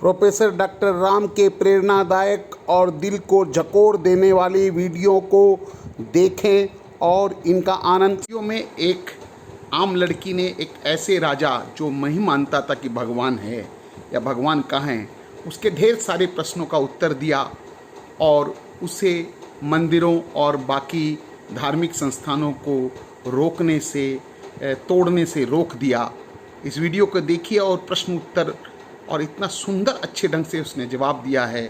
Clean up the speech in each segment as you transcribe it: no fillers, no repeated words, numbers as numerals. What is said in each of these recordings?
Professor doctor Ram के प्रेरणादायक और दिल को झकोर देने वाली वीडियो को देखें और इनका आनंद। वीडियो में एक आम लड़की ने एक ऐसे राजा जो नहीं मानता था कि भगवान है या भगवान कहाँ है, उसके ढेर सारे प्रश्नों का उत्तर दिया और उसे मंदिरों और बाकी धार्मिक संस्थानों को रोकने से तोड़ने से रोक दिया। इस वीडियो को देखिए और प्रश्न उत्तर और इतना सुंदर अच्छे ढंग से उसने जवाब दिया है।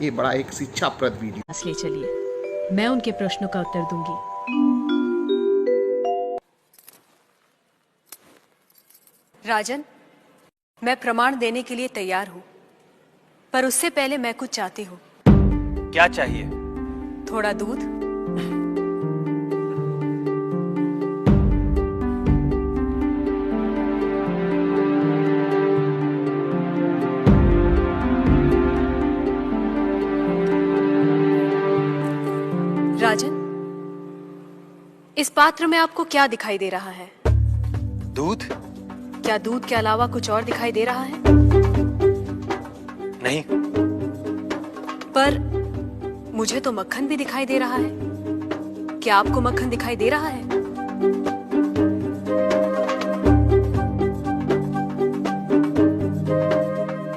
ये बड़ा एक शिक्षाप्रद वीडियो। ले चलिए, मैं उनके प्रश्नों का उत्तर दूंगी। राजन, मैं प्रमाण देने के लिए तैयार हूँ, पर उससे पहले मैं कुछ चाहती हूँ। क्या चाहिए? थोड़ा दूध। राजन, इस पात्र में आपको क्या दिखाई दे रहा है? दूध? क्या दूध के अलावा कुछ और दिखाई दे रहा है? नहीं। पर मुझे तो मक्खन भी दिखाई दे रहा है। क्या आपको मक्खन दिखाई दे रहा है?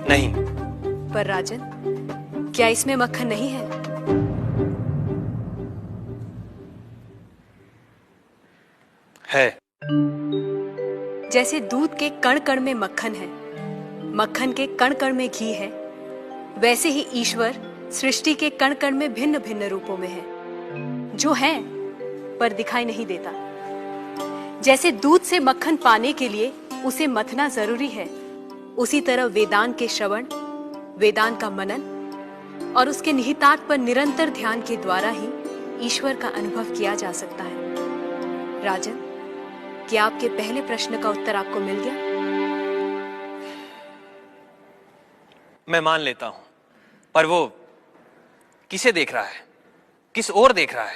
नहीं। पर राजन, क्या इसमें मक्खन नहीं है? है। जैसे दूध के कण कण में मक्खन है, मक्खन के कण कण में घी है, वैसे ही ईश्वर सृष्टि के कण कण में भिन्न भिन्न रूपों में है, जो है पर दिखाई नहीं देता। जैसे दूध से मक्खन पाने के लिए उसे मथना जरूरी है, उसी तरह वेदांत के श्रवण, वेदांत का मनन और उसके निहितार्थ पर निरंतर ध्यान के द्वारा ही ईश्वर का अनुभव किया जा सकता है। राजन, क्या आपके पहले प्रश्न का उत्तर आपको मिल गया? मैं मान लेता हूं, पर वो किसे देख रहा है? किस ओर देख रहा है?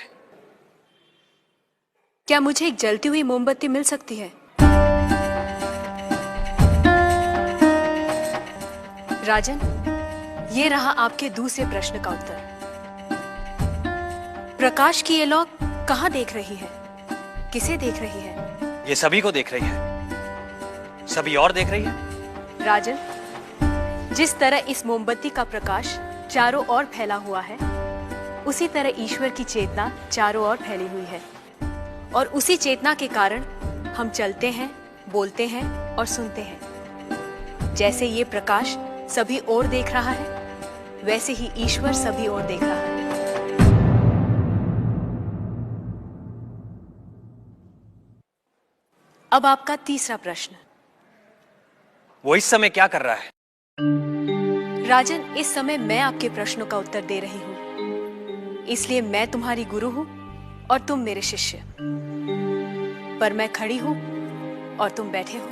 क्या मुझे एक जलती हुई मोमबत्ती मिल सकती है? राजन, ये रहा आपके दूसरे प्रश्न का उत्तर। प्रकाश की ये लौ कहां देख रही है? किसे देख रही है? ये सभी को देख रही है। सभी और देख रही है। राजन, जिस तरह इस मोमबत्ती का प्रकाश चारों ओर फैला हुआ है, उसी तरह ईश्वर की चेतना चारों ओर फैली हुई है और उसी चेतना के कारण हम चलते हैं, बोलते हैं और सुनते हैं। जैसे ये प्रकाश सभी ओर देख रहा है, वैसे ही ईश्वर सभी ओर देख रहा है। अब आपका तीसरा प्रश्न। वो इस समय क्या कर रहा है? राजन, इस समय मैं आपके प्रश्नों का उत्तर दे रही हूं, इसलिए मैं तुम्हारी गुरु हूं और तुम मेरे शिष्य। पर मैं खड़ी हूं और तुम बैठे हो।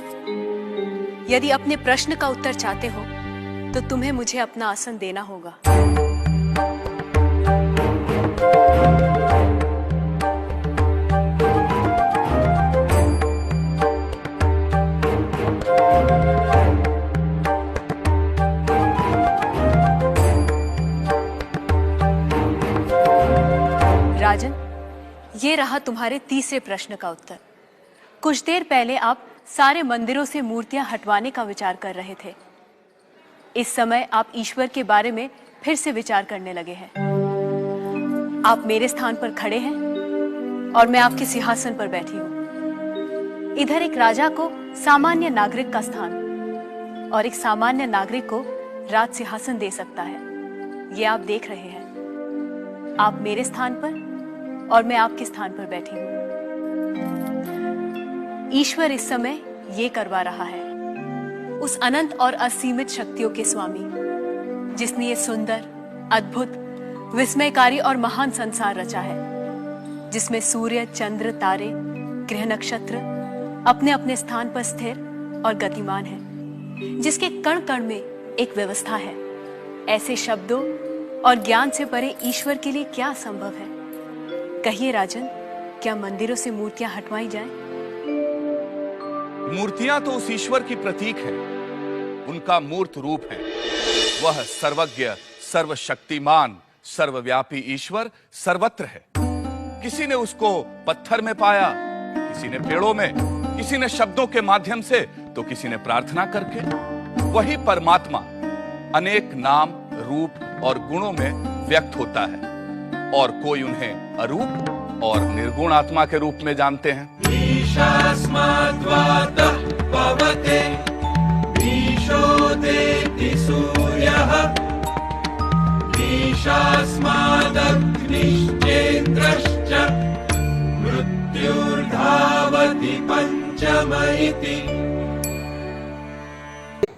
यदि अपने प्रश्न का उत्तर चाहते हो तो तुम्हें मुझे अपना आसन देना होगा। राजन, ये रहा तुम्हारे तीसरे प्रश्न का उत्तर। कुछ देर पहले आप सारे मंदिरों से मूर्तियां हटवाने का विचार कर रहे थे। इस समय आप ईश्वर के बारे में फिर से विचार करने लगे हैं। आप मेरे स्थान पर खड़े हैं और मैं आपके सिंहासन पर बैठी हूं। इधर एक राजा को सामान्य नागरिक का स्थान और एक सामान्य नागरिक को राज सिंहासन दे सकता है। ये आप देख रहे हैं। आप मेरे स्थान पर और मैं आपके स्थान पर बैठी हूं। ईश्वर इस समय ये करवा रहा है। उस अनंत और असीमित शक्तियों के स्वामी, जिसने ये सुंदर, अद्भुत, विस्मयकारी और महान संसार रचा है, जिसमें सूर्य, चंद्र, तारे, ग्रह, नक्षत्र अपने अपने स्थान पर स्थिर और गतिमान है, जिसके कण कण में एक व्यवस्था है। ऐसे शब्दों और ज्ञान से परे ईश्वर के लिए क्या संभव है? कहिए राजन, क्या मंदिरों से मूर्तियां हटवाई जाएं? मूर्तियां तो उस ईश्वर की प्रतीक है, उनका मूर्त रूप है। वह सर्वज्ञ, सर्वशक्तिमान, सर्वव्यापी ईश्वर सर्वत्र है। किसी ने उसको पत्थर में पाया, किसी ने पेड़ों में, किसी ने शब्दों के माध्यम से, तो किसी ने प्रार्थना करके। वही परमात्मा अनेक नाम, रूप और गुणों में व्यक्त होता है और कोई उन्हें अरूप और निर्गुण आत्मा के रूप में जानते हैं। ईशास्माद्वातः पवते ईशोदेति सूर्यः ईशास्मादग्निश्चेन्द्रश्च मृत्युर्धावति पंचम इति।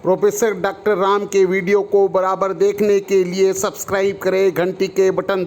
प्रोफेसर डॉक्टर राम के वीडियो को बराबर देखने के लिए सब्सक्राइब करें, घंटी के बटन